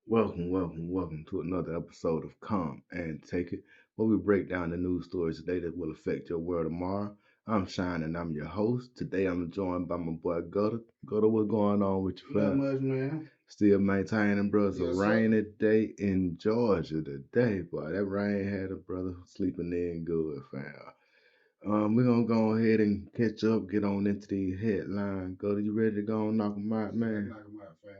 Welcome to another episode of Come and Take It, where we break down the news stories today that will affect your world tomorrow. I'm Shine and I'm your host. Today I'm joined by my boy Gutter. Gutter, what's going on with you, Not fam? much, man. Still maintaining, bro. It's a Yes, sir. rainy day in Georgia today, boy. That rain had a brother sleeping in good, fam. We're gonna go ahead and catch up, get on into the headline. Gutter, you ready to go and knock 'em out, man? Knock 'em out fast.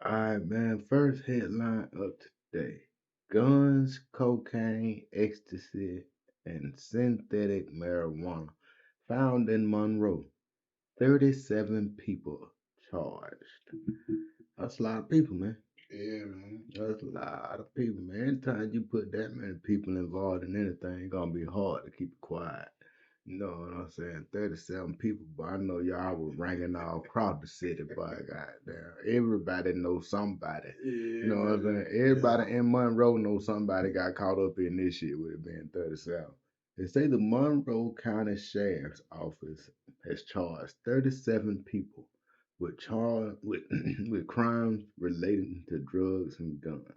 All right, man. First headline of today: guns, cocaine, ecstasy, and synthetic marijuana found in Monroe. 37 people charged. That's a lot of people, man. Yeah, man. That's a lot of people, man. Anytime you put that many people involved in anything, it's gonna be hard to keep it quiet. You know what I'm saying? 37 people, but I know y'all was ringing all across the city, but goddamn, everybody knows somebody. Yeah, You know what I'm saying? Everybody in Monroe knows somebody got caught up in this shit with it being 37. They say the Monroe County Sheriff's Office has charged 37 people with with crimes relating to drugs and guns.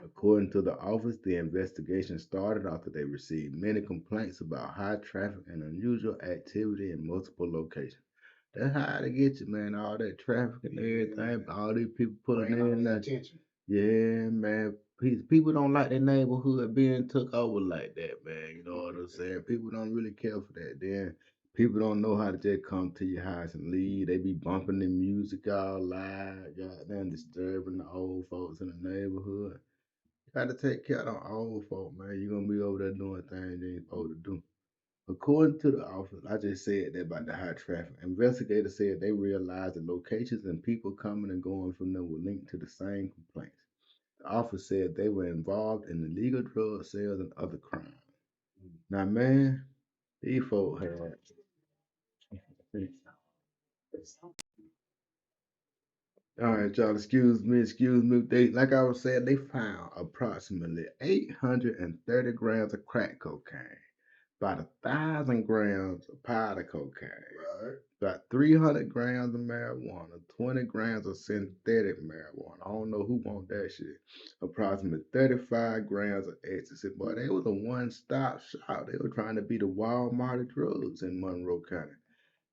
According to the office, the investigation started after they received many complaints about high traffic and unusual activity in multiple locations. That's how they get you, man. All that traffic and everything, man. all these people pulling Bringing all in. that attention. Yeah, man. People don't like their neighborhood being took over like that, man. You know what I'm saying? People don't really care for that. Then people don't know how to just come to your house and leave. They be bumping the music all loud, goddamn disturbing the old folks in the neighborhood. Gotta take care of them old folk, man. You gonna be over there doing things you ain't supposed to do. According to the office, I just said that about the high traffic. Investigators said they realized the locations and people coming and going from them were linked to the same complaints. The office said they were involved in illegal drug sales and other crimes. Now, man, these folk had. All right, y'all, excuse me. They, like I was saying, they found approximately 830 grams of crack cocaine, about 1,000 grams of powder cocaine, Right. about 300 grams of marijuana, 20 grams of synthetic marijuana. I don't know who want that shit. Approximately 35 grams of ecstasy. Boy, they was a one-stop shop. They were trying to be the Walmart of drugs in Monroe County.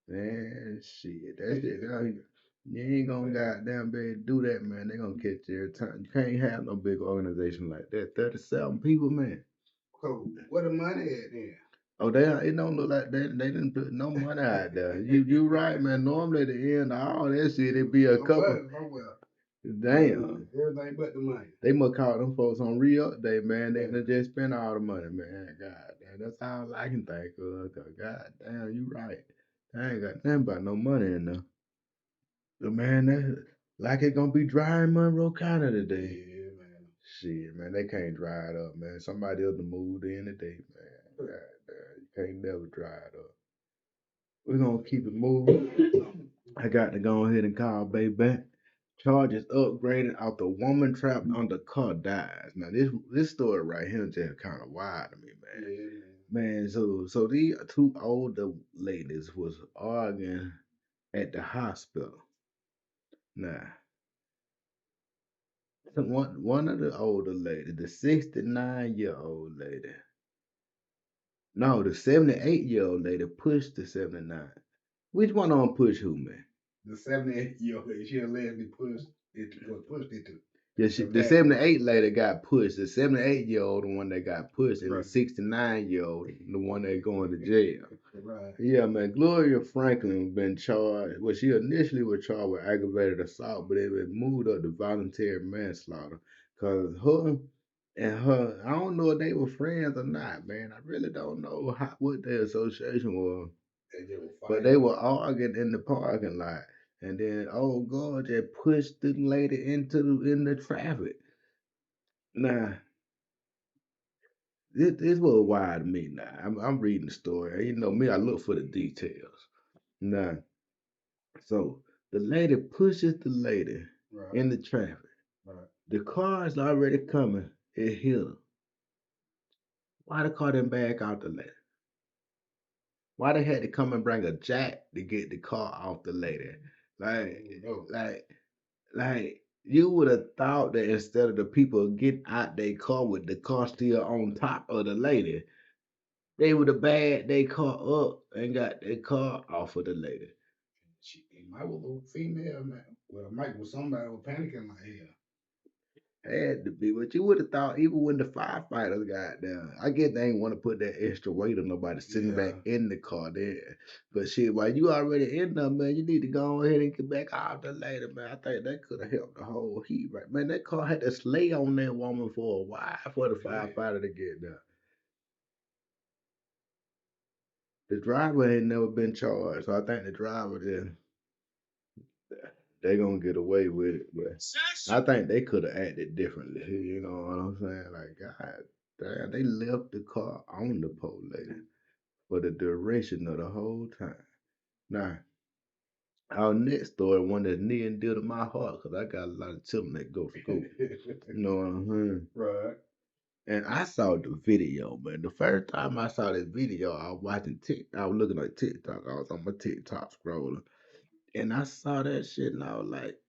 Man, shit, that shit out here. You ain't gonna goddamn be able to do that, man. They gonna catch you every time. You can't have no big organization like that. 37 people, man. So, where the money at then? Oh, it don't look like they didn't put no money out there. You right, man. Normally at the end of all that shit, it be a couple. Somewhere. Damn. Everything but the money. They must call them folks on re-update, man. They done just spent all the money, man. God damn, that's all I can think of. 'Cause God damn, you right. I ain't got nothing but no money in there. But man, that like it gonna be dry in Monroe County today. Yeah, man. Shit, man, they can't dry it up, man. Somebody else done moved in today, man. God damn, you can't never dry it up. We're gonna keep it moving. I got to go ahead and call Bay back. Charges upgraded after woman trapped under car dies. Now this story right here just kind of wild to me, man. Yeah, man. Man, so these two older ladies was arguing at the hospital. Now, one of the older ladies, the 69-year-old lady, no, the 78-year-old lady pushed the 79. Which one of them pushed who, man? The 78-year-old lady, she allegedly pushed it to. Yeah, the 78 lady got pushed. The 78-year-old, the one that got pushed, and the Right. 69-year-old, the one that going to jail. Right. Yeah, man. Gloria Franklin been charged. Well, she initially was charged with aggravated assault, but it was moved up to voluntary manslaughter. Cause I don't know if they were friends or not, man. I really don't know what their association was. But they were arguing in the parking lot. And then old God just pushed the lady in the traffic. Now, this was wild to me now. I'm reading the story. You know me, I look for the details. Now, so the lady pushes the lady in the traffic. Right. The car is already coming. It hit her. Why the car didn't back out the lady? Why they had to come and bring a jack to get the car off the lady? Like, No. like, You would have thought that instead of the people getting out their car with the car still on top of the lady, they would have bagged their car up and got their car off of the lady. It might was a little female, man. Well, it might was somebody was panicking like hell. Had to be, but you would have thought even when the firefighters got there, I guess they ain't want to put that extra weight on nobody sitting back Yeah. in the car there. But shit, while you already in there, man, you need to go ahead and get back out there later, man. I think that could have helped the whole heat, right? Man, that car had to slay on that woman for a while for the Yeah. firefighter to get there. The driver ain't never been charged, so I think the driver they gonna get away with it. But I think they could have acted differently. You know what I'm saying? Like, God damn, they left the car on the pole lady for the duration of the whole time. Now, our next story, one that's near and dear to my heart, because I got a lot of children that go to school. You know what I'm saying? Right. And I saw the video, man. The first time I saw this video, I was watching TikTok. I was looking at TikTok. I was on my TikTok scrolling. And I saw that shit and I was like,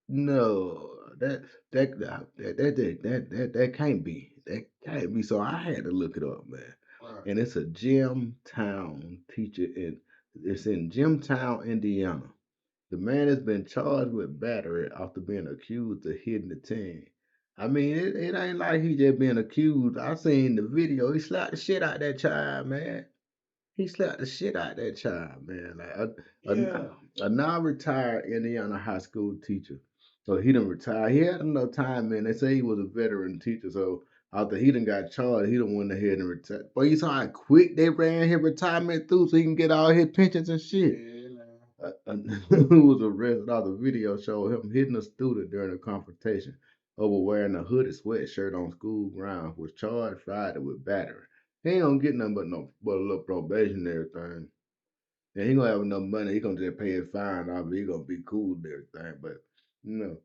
no, that can't be. That can't be. So I had to look it up, man. Right. And it's a Gemtown teacher it's in Gemtown, Indiana. The man has been charged with battery after being accused of hitting the teen. I mean, it ain't like he just been accused. I seen the video. He slapped the shit out that child, man. He slapped the shit out that child, man. Like Yeah. a now-retired Indiana high school teacher. So he didn't retire. He had enough time, man. They say he was a veteran teacher. So after he done got charged, he done went ahead and retired. But you saw how quick they ran his retirement through so he can get all his pensions and shit. Yeah, man. Who was arrested. All the video showed him hitting a student during a confrontation over wearing a hooded sweatshirt on school grounds. Was charged Friday with battery. He ain't gonna get nothing but a little probationary thing. And he gonna have enough money. He gonna just pay his fine off. He gonna be cool and everything. But you know,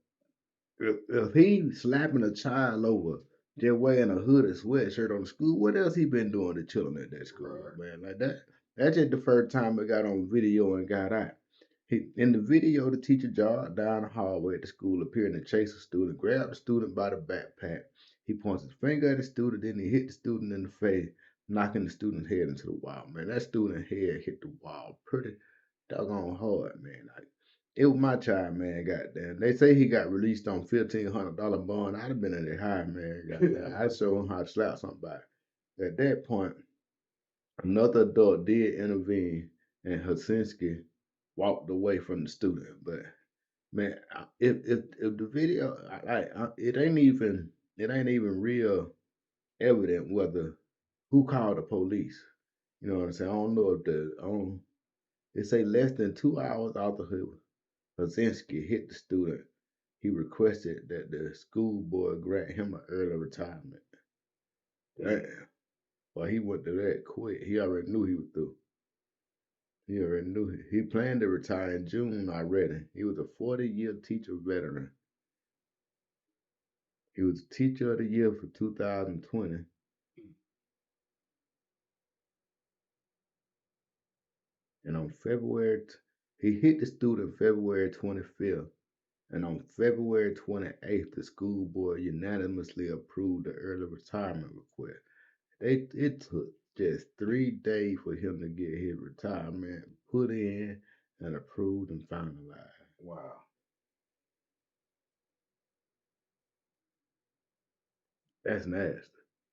if he slapping a child over just wearing a hooded sweatshirt on the school, what else he been doing to children at that school, Right. man? Like that. That's just the first time it got on video and got out. In the video, the teacher jogged down the hallway at the school, appearing to chase a student, grabbed the student by the backpack. He points his finger at the student, then he hit the student in the face, knocking the student's head into the wall. Man, that student's head hit the wall pretty doggone hard, man. Like, it was my child, man. Goddamn. They say he got released on $1,500 bond. I'd have been in there high, man. Goddamn. I'd show him how to slap somebody. At that point, another adult did intervene, and Hasinski walked away from the student. But man, if the video, it ain't even real evident whether who called the police. You know what I'm saying? I don't know if they say less than 2 hours after Hasinski hit the student, he requested that the school board grant him an early retirement. Damn. Well, he went to that quick. He already knew he was through. He already knew he planned to retire in June already. He was a 40-year teacher veteran. He was Teacher of the Year for 2020. And on he hit the student February 25th. And on February 28th, the school board unanimously approved the early retirement request. It took just 3 days for him to get his retirement put in and approved and finalized. Wow. That's nasty.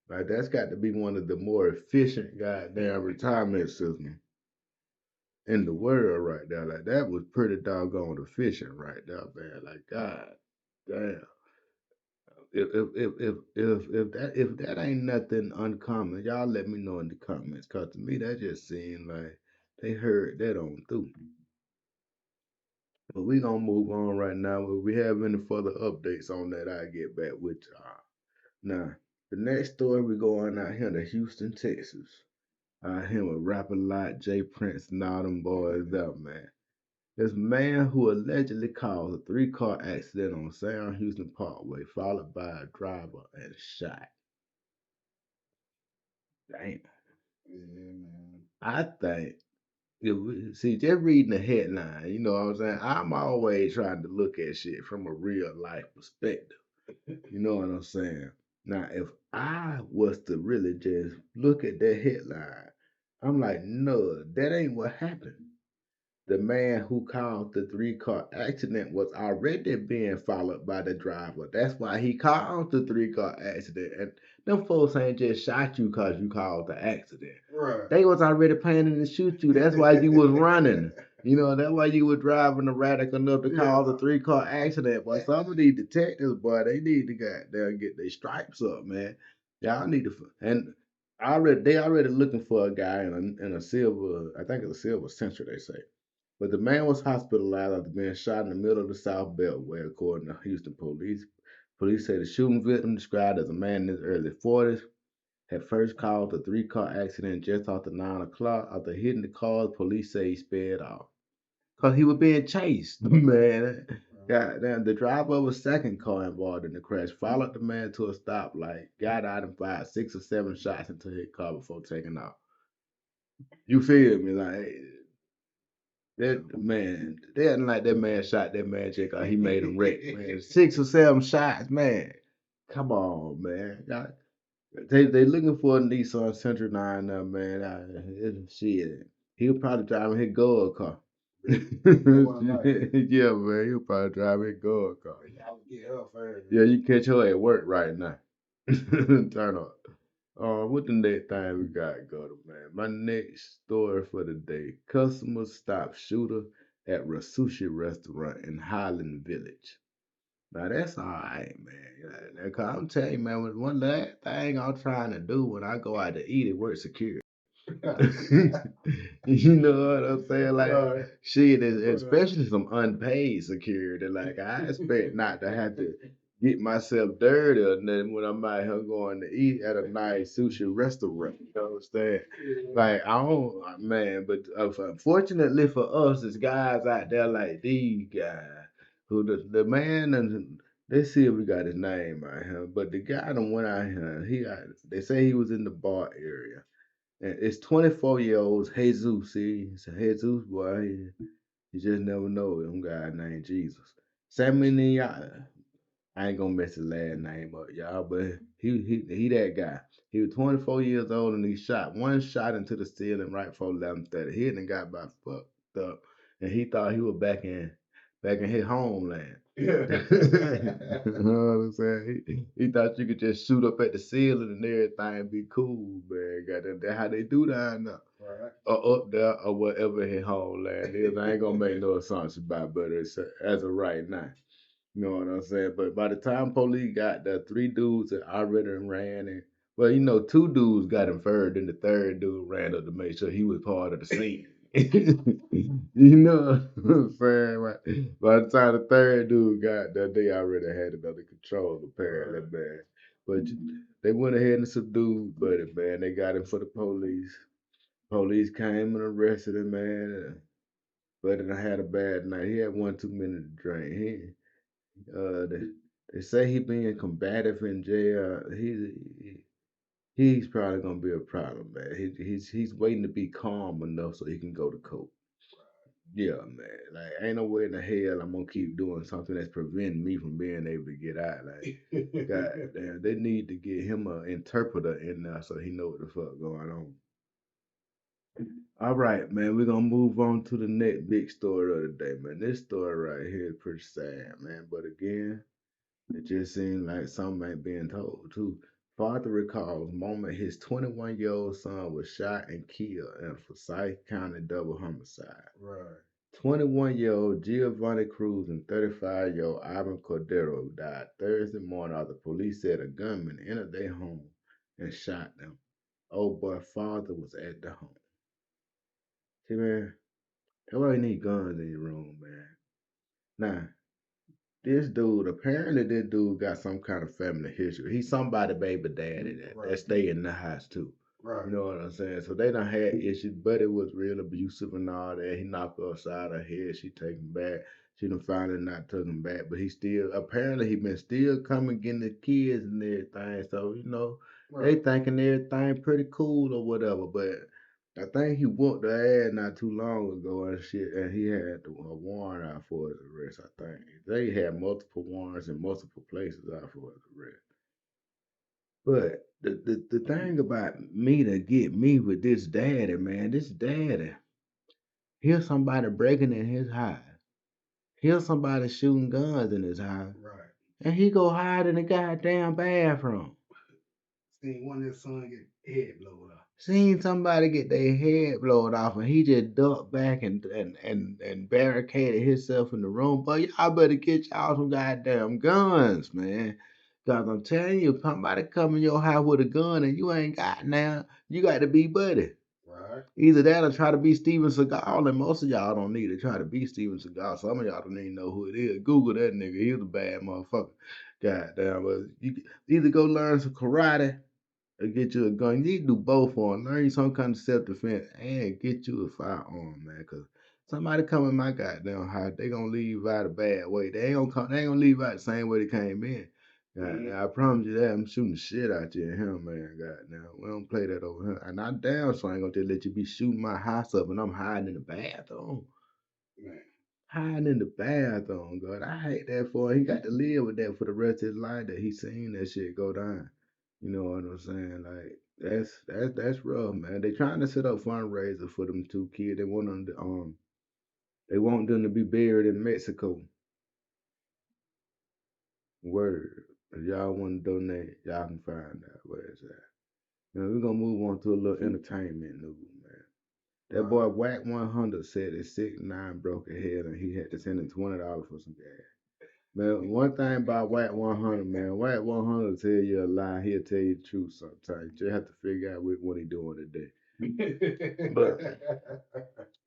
Like that's got to be one of the more efficient goddamn retirement systems in the world right there. Like that was pretty doggone efficient right there, man. Like God damn. If that ain't nothing uncommon, y'all let me know in the comments. Cause to me that just seemed like they heard that on through. But we gonna move on right now. If we have any further updates on that, I'll get back with y'all. Now, the next story we're going out here to Houston, Texas. Out here with rapper like Jay Prince and all them boys up, man. This man who allegedly caused a three-car accident on Sam Houston Parkway, followed by a driver and shot. Damn. Yeah, man. I think. Yeah, see, just reading the headline, you know what I'm saying? I'm always trying to look at shit from a real life perspective. You know what I'm saying? Now, if I was to really just look at that headline, I'm like, no, that ain't what happened. The man who caused the three-car accident was already being followed by the driver. That's why he caused the three-car accident. And them folks ain't just shot you because you caused the accident. Right. They was already planning to shoot you. That's why you was running. You know, that's why you were driving erratic enough to cause a three-car accident. But some of these detectives, boy, they need to get their stripes up, man. Y'all need to, and they already looking for a guy in a silver, I think it's a silver century, they say. But the man was hospitalized after being shot in the middle of the South Beltway, according to Houston police. Police say the shooting victim, described as a man in his early 40s, had first caused a three-car accident just after 9 o'clock. After hitting the cars, police say he sped off. Because he was being chased, man. Goddamn, the driver of a second car involved in the crash followed the man to a stoplight, got out and fired 6 or 7 shots into his car before taking off. You feel me? Like, that man, they acting like that man shot that man check out. He made him wreck, man. 6 or 7 shots, man. Come on, man. They looking for a Nissan Sentra 9 now, man. Shit. He'll probably driving his gold car. Yeah, man. He'll probably drive his gold car. Yeah, you catch her at work right now. Turn up. What the next thing we got going, man? My next story for the day: customers stop shooter at a sushi restaurant in Highland Village. Now that's all right, man. Yeah, 'cause I'm telling you, man, one last thing I'm trying to do when I go out to eat is work security. You know what I'm saying? Like, shit, especially some unpaid security. Like, I expect not to have to get myself dirty or nothing when I'm out here going to eat at a nice sushi restaurant. You know what I'm saying? Like, I don't, man, but unfortunately for us, there's guys out there like these guys who the man and let's see if we got his name out here. But the guy that went out here, they say he was in the bar area. And it's 24-year-old Jesus. See, it's a Jesus boy. You just never know. Some guy named Jesus. Sammy, I ain't gonna mess his last name up, y'all, but he that guy. He was 24 years old and he shot one shot into the ceiling right before 11:30. He and got about fucked up, and he thought he was back in his homeland. Yeah. You know what I'm saying? He thought you could just shoot up at the ceiling and everything and be cool, man. Goddamn, that's how they do down there. Right. Or up there or whatever his homeland is. I ain't gonna make no assumptions about it, but it's as of right now. You know what I'm saying? But by the time police got there, 3 dudes had already ran and well, you know, 2 dudes got inferred, and the third dude ran up to make sure he was part of the scene. You know what I'm saying? Right? By the time the third dude got there, they already had it under control, apparently, man. But they went ahead and subdued Buddy, man. They got him for the police. Police came and arrested him, man. Buddy done had a bad night. He had one too many to drink. They say he being combative in jail. He's probably gonna be a problem, man. He's waiting to be calm enough so he can go to court. Yeah, man. Like ain't no way in the hell I'm gonna keep doing something that's preventing me from being able to get out. Like, God damn, they need to get him an interpreter in there so he know what the fuck going on. All right, man. We're gonna move on to the next big story of the day, man. This story right here is pretty sad, man. But again, it just seems like something ain't being told too. Father recalls moment his 21-year-old son was shot and killed in a Forsyth County double homicide. Right. 21-year-old Giovanni Cruz and 35-year-old Ivan Cordero died Thursday morning after police said a gunman entered their home and shot them. Old boy father was at the home. See, man, everybody need guns in your room, man. Now, this dude got some kind of family history. He's somebody baby daddy that stay in the house too. Right. You know what I'm saying? So they done had issues, but it was real abusive and all that. He knocked her upside her head. She take him back. She done finally not took him back, but he still apparently he been still coming getting the kids and everything. So you know they thinking everything pretty cool or whatever. But I think he whooped the ass not too long ago and shit, and he had a warrant out for his arrest. I think they had multiple warrants in multiple places out for his arrest. But the thing about me to get me with this daddy, man, this daddy, here's somebody breaking in his house. Here's somebody shooting guns in his house. Right. And he go hide in the goddamn bathroom. Seen one of his son get head blown off. Seen somebody get their head blown off and he just ducked back and barricaded himself in the room. But y'all better get y'all some goddamn guns, man. Cause I'm telling you, somebody come in your house with a gun and you ain't got now, you got to be buddy. Right. Either that or try to be Steven Seagal, and most of y'all don't need to try to be Steven Seagal. Some of y'all don't even know who it is. Google that nigga. He's a bad motherfucker. Goddamn. But you either go learn some karate or get you a gun. You need to do both for 'em. Learn you some kind of self defense and get you a firearm, man. Cause somebody come in my goddamn house, they gonna leave out a bad way. They ain't gonna come. They ain't gonna leave out the same way they came in. Goddamn, I promise you that. I'm shooting the shit out you and him, man. Goddamn, we don't play that over here. And I damn sure ain't gonna just let you be shooting my house up and I'm hiding in the bathroom. Man. Hiding in the bathroom, God. I hate that for him. He got to live with that for the rest of his life that he seen that shit go down. You know what I'm saying? Like that's rough, man. They trying to set up fundraisers for them two kids. They want them to be buried in Mexico. Word. If y'all want to donate, y'all can find out where it's at. Now we're gonna move on to a little entertainment news, man. That boy Wack100 said his 6'9" broke a head and he had to send him $20 for some gas. Man, one thing about Wack100, man, Wack100 tell you a lie, he'll tell you the truth sometimes. You just have to figure out what he doing today.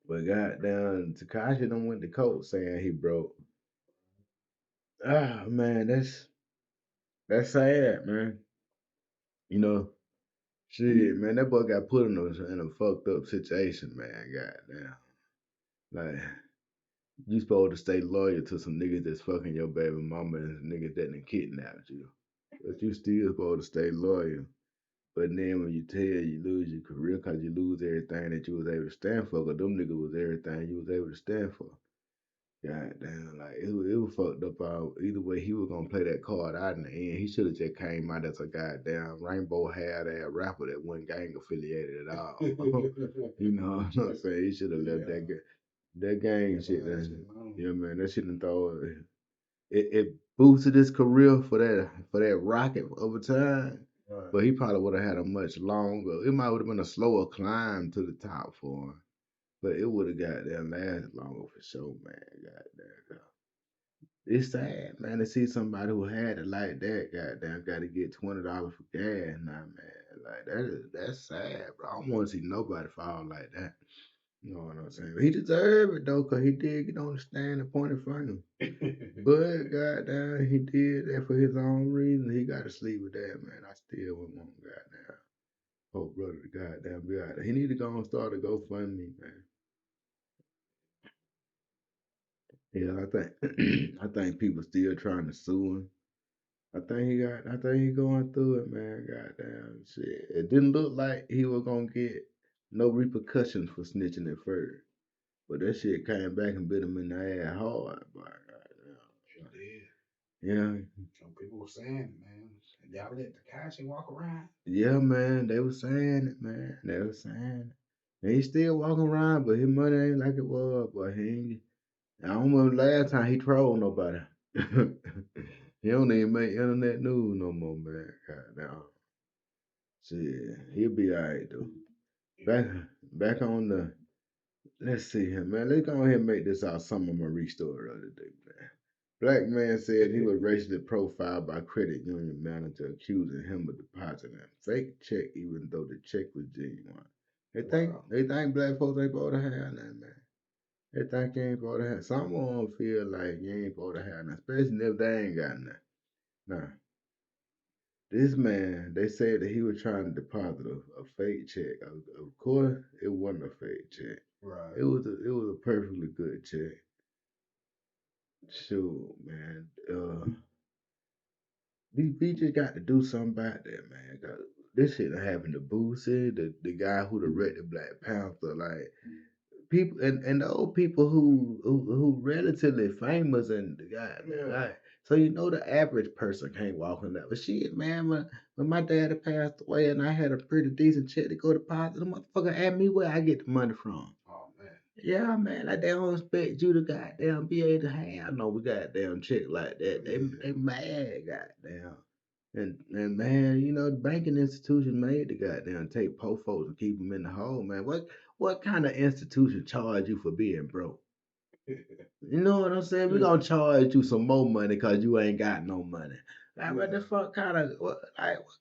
But goddamn, Takashi done went to court saying he broke. Ah man, that's sad, man. You know, shit, man, that boy got put in a fucked up situation, man. Goddamn, like you supposed to stay loyal to some niggas that's fucking your baby mama and niggas that done kidnapped you, but you still supposed to stay loyal. But then when you tell you lose your career because you lose everything that you was able to stand for, because them niggas was everything you was able to stand for. God damn, like it was fucked up. Either way, he was gonna play that card out in the end. He should have just came out as a goddamn rainbow haired ass rapper that wasn't gang affiliated at all. You know what I'm saying? He should have left that gang shit. Yeah, man, that shit done throw it boosted his career for that rocket over time. Right. But he probably would have had a much longer. It might would have been a slower climb to the top for him. But it would have got there lasted longer for sure, man. Goddamn. It's sad, man, to see somebody who had it like that, goddamn, got to get $20 for gas now, man. Like that's sad, bro. I don't want to see nobody fall like that. You know what I'm saying? He deserved it though, cause he did get on the stand and point in front of him. But goddamn, he did that for his own reason. He got to sleep with that, man. I still wouldn't want goddamn. Oh, brother, the goddamn be out there. He need to go and start a GoFundMe, man. Yeah, I think I think people still trying to sue him. I think he going through it, man. Goddamn shit. It didn't look like he was gonna get no repercussions for snitching at first. But that shit came back and bit him in the ass hard, boy. Sure did. Yeah. Some people were saying, man, y'all let Takashi walk around. Yeah, man. They were saying it, man. They were saying it. And he still walking around, but his money ain't like it was, boy. He ain't. I don't remember the last time he trolled nobody. He don't even make internet news no more, man. Goddamn. Shit, he'll be alright though. Back back on the let's see here, man. Let's go ahead and make this our Summer Marie story the other day, man. Black man said he was racially profiled by credit union manager accusing him of depositing a fake check even though the check was genuine. They think black folks ain't supposed to have that, man. They think you ain't supposed to have. Some of them feel like you ain't supposed to have nothing, especially if they ain't got nothing. Now, this man, they said that he was trying to deposit a fake check. Of course, it wasn't a fake check. Right. It was a perfectly good check. Sure, man. We just got to do something about that, man. this shit done happened to Boosie, the guy who directed Black Panther, like people and the old people who relatively famous and the guy like so the average person can't walk in that. But shit, man, when my dad had passed away and I had a pretty decent check to go deposit, the motherfucker asked me where I get the money from. Oh man. Yeah, man, like they don't expect you to goddamn be able to have no goddamn check like that. They mad, goddamn. And man, the banking institution made the goddamn take poor folks and keep them in the hole, man. What kind of institution charge you for being broke? You know what I'm saying? We gonna charge you some more money because you ain't got no money. Like what the fuck what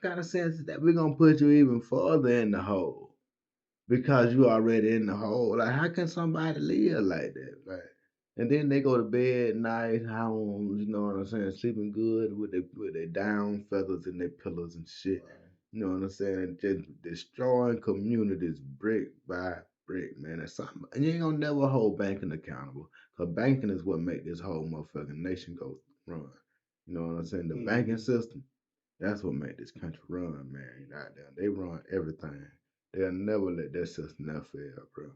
kind of sense is that? We gonna put you even further in the hole because you already in the hole. Like, how can somebody live like that? Like, and then they go to bed nice homes, you know what I'm saying, sleeping good with their down feathers in their pillows and shit. Right. You know what I'm saying? And just destroying communities brick by brick, man. And something, and you ain't gonna never hold banking accountable, cause banking is what make this whole motherfucking nation go run. You know what I'm saying? The banking system. That's what make this country run, man. Goddamn, they run everything. They'll never let that system never fail, bro.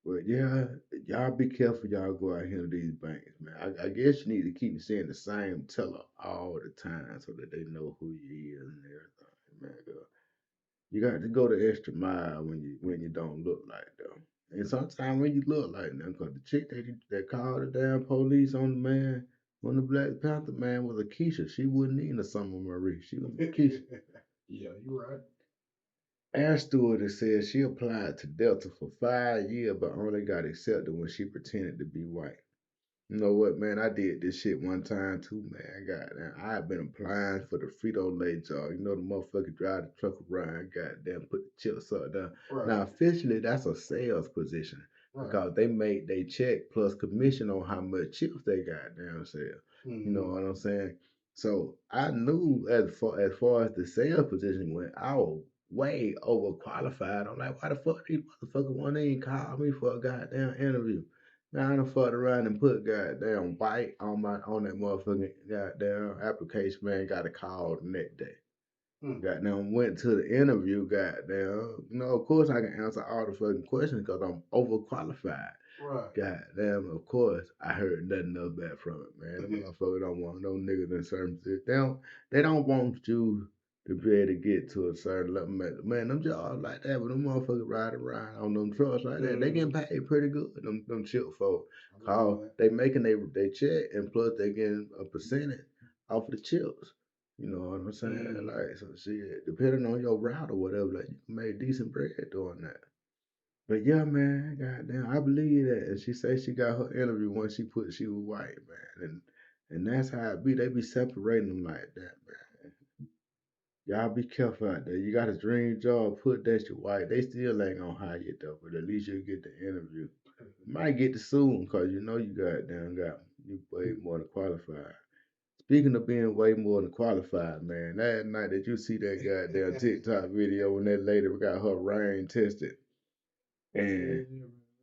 But yeah, y'all be careful. Y'all go out here to these banks, man. I guess you need to keep seeing the same teller all the time so that they know who you is and everything, man. You got to go the extra mile when you don't look like them. And sometimes when you look like them, because the chick that called the damn police on the man, on the Black Panther man was a Keisha. She wasn't even a Summer Marie. She was a Keisha. Yeah, you right. Air stewardess said she applied to Delta for 5 years, but only got accepted when she pretended to be white. You know what, man? I did this shit one time too, man. Goddamn, I have been applying for the Frito Lay job. The motherfucker drive the truck around, goddamn, put the chips up there. Right. Now, officially, that's a sales position Right. because they make they check plus commission on how much chips they goddamn sell. You know what I'm saying? So I knew as far as the sales position went, I was way overqualified. I'm like, why the fuck these motherfuckers want to even call me for a goddamn interview? Now I done fucked around and put goddamn white on that motherfucking goddamn application, man. Got a call the next day. Goddamn went to the interview, goddamn. Of course I can answer all the fucking questions because I'm overqualified. Right. Goddamn, of course I heard nothing else back from it, man. Them motherfuckers don't want no niggas in certain cities. They don't want you to be able to get to a certain level. Man, them jobs like that, but them motherfuckers ride around on them trucks like that, they getting paid pretty good. Them chip folk. Cause they making they check and plus they getting a percentage off the chips. You know what I'm saying? Like so shit, depending on your route or whatever, like you can make decent bread doing that. But yeah, man, goddamn, I believe that. And she said she got her interview once she was white, man. And that's how it be. They be separating them like that, man. Y'all be careful out there. You got a dream job, put that shit white. They still ain't gonna hire you though, but at least you'll get the interview. You might get the soon, cause you got you way more than qualified. Speaking of being way more than qualified, man, that night that you see that goddamn TikTok video when that lady got her rain tested. And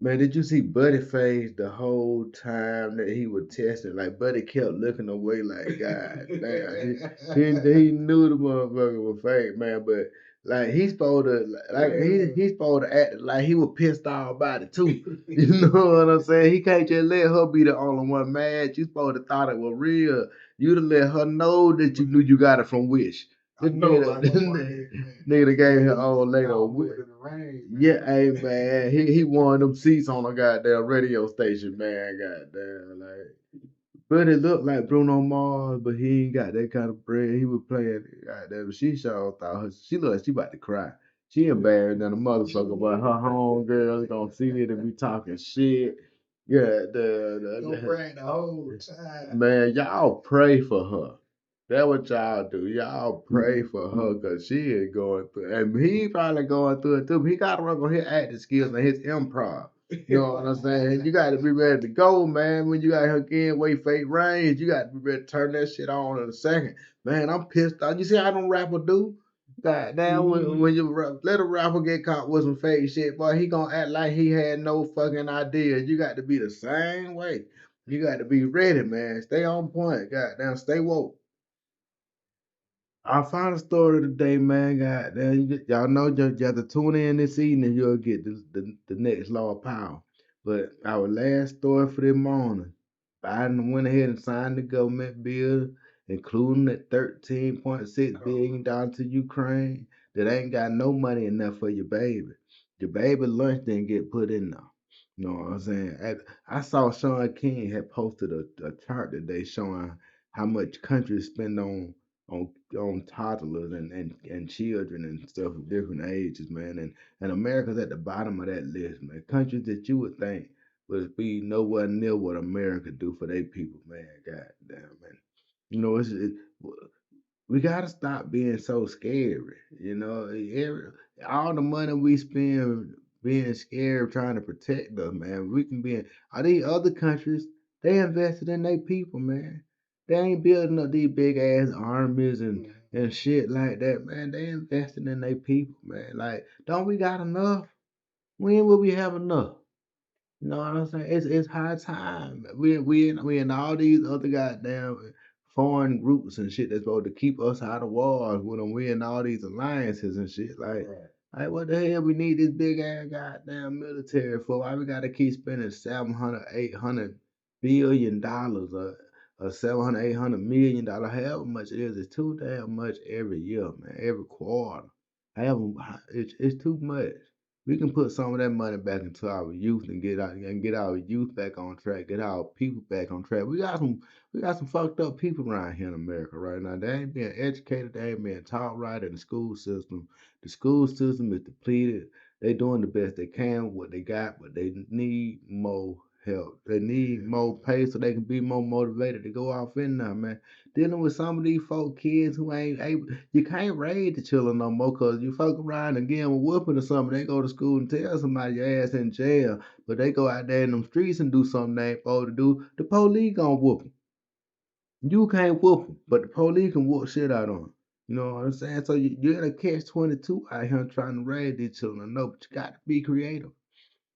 man, did you see Buddy face the whole time that he was testing? Like Buddy kept looking away, like God damn, he knew the motherfucker was fake, man. But like he's supposed to, like he's supposed to act like he was pissed off about it too. You know what I'm saying? He can't just let her be the only one mad. You supposed to thought it was real. You'd have let her know that you knew you got it from Wish. This nigga that gave her old lady a yeah, hey man, he won them seats on a goddamn radio station, man. Goddamn, like, but it looked like Bruno Mars, but he ain't got that kind of bread. He was playing, goddamn. She sure thought she looked like she about to cry. She embarrassed than a motherfucker, but her home girls gonna see it and be talking shit. Yeah, Don't brag the whole time. man, y'all pray for her. That what y'all do. Y'all pray for her because she is going through, and he probably going through it too. But he got to work on his acting skills and his improv. You know what I'm saying? You got to be ready to go, man. When you got her again, wait, fake range, you got to be ready to turn that shit on in a second. Man, I'm pissed off. You see how them rapper do? God damn, when you let a rapper get caught with some fake shit, boy, he gonna act like he had no fucking idea. You got to be the same way. You got to be ready, man. Stay on point. Goddamn, stay woke. Our final story today, man. Goddamn, y'all know you have to tune in this evening. You'll get the next law of power. But our last story for the morning, Biden went ahead and signed the government bill, including that $13.6 billion to Ukraine. That ain't got no money enough for your baby. Your baby lunch didn't get put in there. You know what I'm saying? I saw Sean King had posted a chart today showing how much countries spend on toddlers and children and stuff of different ages, man. And America's at the bottom of that list, man. Countries that you would think would be nowhere near what America do for their people, man. God damn, man. You know, we gotta stop being so scary. You know, all the money we spend being scared trying to protect us, man. We can be in all these other countries, they invested in their people, man. They ain't building up these big ass armies and shit like that, man. They invested in their people, man. Like, don't we got enough? When will we have enough? You know what I'm saying? It's high time. We in all these other goddamn foreign groups and shit that's supposed to keep us out of wars with them. We in all these alliances and shit. Like what the hell we need this big ass goddamn military for? Why we gotta keep spending 700, $800 billion or 700, $800 million, however much it is? It's too damn much every year, man. Every quarter. However, it's too much. We can put some of that money back into our youth and get our youth back on track, get our people back on track. We got some fucked up people around here in America right now. They ain't being educated, they ain't being taught right in the school system. The school system is depleted. They doing the best they can with what they got, but they need more help. They need more pay so they can be more motivated to go off in there, man. Dealing with some of these folk kids who ain't able, you can't raise the children no more because you fuck around and give them a whooping or something. They go to school and tell somebody your ass in jail, but they go out there in them streets and do something they ain't supposed to do. The police gonna whoop them. You can't whoop them, but the police can whoop shit out on them. You know what I'm saying? So you're in a catch 22 out here trying to raise these children. No, but you got to be creative.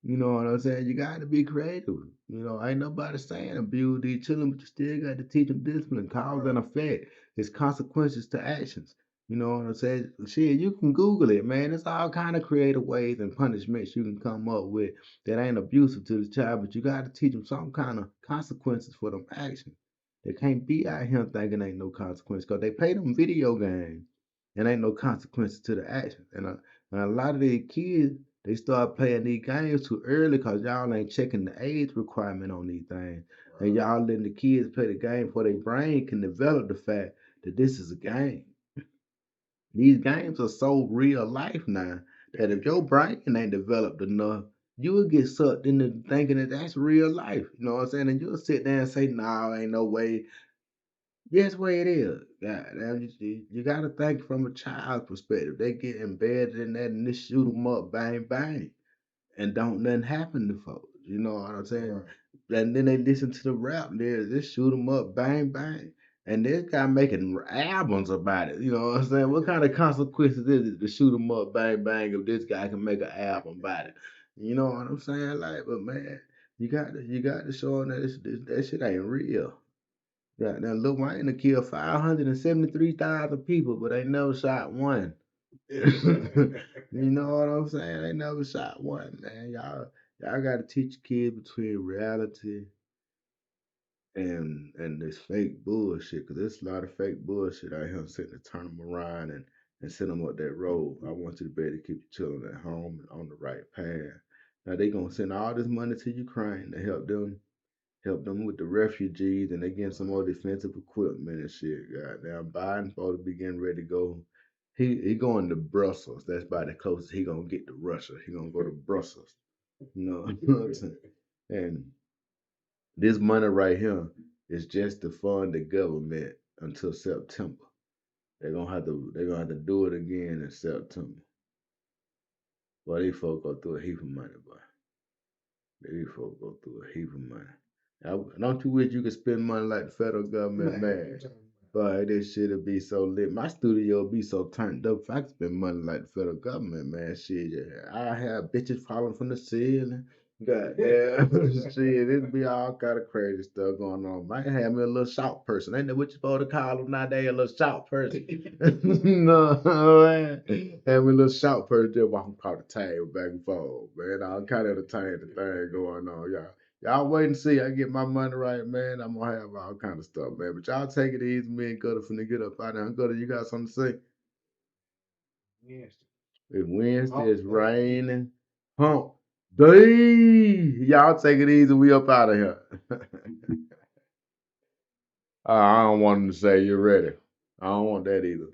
You know what I'm saying? You got to be creative. You know, ain't nobody saying abuse these children, but you still got to teach them discipline, cause and effect. It's consequences to actions. You know what I'm saying? Shit, you can Google it, man. There's all kind of creative ways and punishments you can come up with that ain't abusive to the child, but you got to teach them some kind of consequences for them actions. They can't be out here thinking ain't no consequence because they play them video games and ain't no consequences to the actions. And a lot of these kids they start playing these games too early because y'all ain't checking the age requirement on these things. And y'all letting the kids play the game before their brain can develop the fact that this is a game. These games are so real life now that if your brain ain't developed enough, you will get sucked into thinking that that's real life. You know what I'm saying? And you'll sit there and say, no, ain't no way. Yes, way it is. God, you got to think from a child's perspective. They get embedded in that and this shoot 'em up, bang, bang and don't nothing happen to folks. You know what I'm saying? Right. And then they listen to the rap lyrics, just shoot them up, bang bang. And this guy making albums about it. You know what I'm saying? What kind of consequences is it to shoot them up, bang bang, if this guy can make an album about it? You know what I'm saying? Like, but man, you got to show them that that shit ain't real. Yeah, now Lil Wayne done killed 573,000 people, but they never shot one. You know what I'm saying? They never shot one, man. Y'all gotta teach kids between reality and this fake bullshit, cause there's a lot of fake bullshit out here sitting to turn them around and send them up that road. I want you to be able to keep your children at home and on the right path. Now they gonna send all this money to Ukraine to help them with the refugees, and they getting some more defensive equipment and shit. Goddamn, Biden supposed to be getting ready to go. He going to Brussels. That's about the closest he gonna get to Russia. He gonna go to Brussels. You know, you know what I'm saying? And this money right here is just to fund the government until September. They're gonna have to do it again in September. Boy, these folks go through a heap of money, boy. These folks go through a heap of money. Don't you wish you could spend money like the federal government, man? Boy, this shit'll be so lit. My studio be so turned up. If I could spend money like the federal government, man, shit, yeah. I have bitches falling from the ceiling. Goddamn shit, it be all kind of crazy stuff going on. Might have me a little shout person. Ain't that what you supposed to call them nowadays? A little shout person. No, man. Have me a little shout person just walking across the table back and forth, man. All kind of entertaining thing going on, y'all. Y'all wait and see. I get my money right, man. I'm gonna have all kind of stuff, man. But y'all take it easy. Me and Gutter finna get up out there. Gutter, you got something to say? Yes. It's Wednesday, Hump it's day. raining. Hump day. Y'all take it easy. We up out of here. I don't want him to say you're ready. I don't want that either.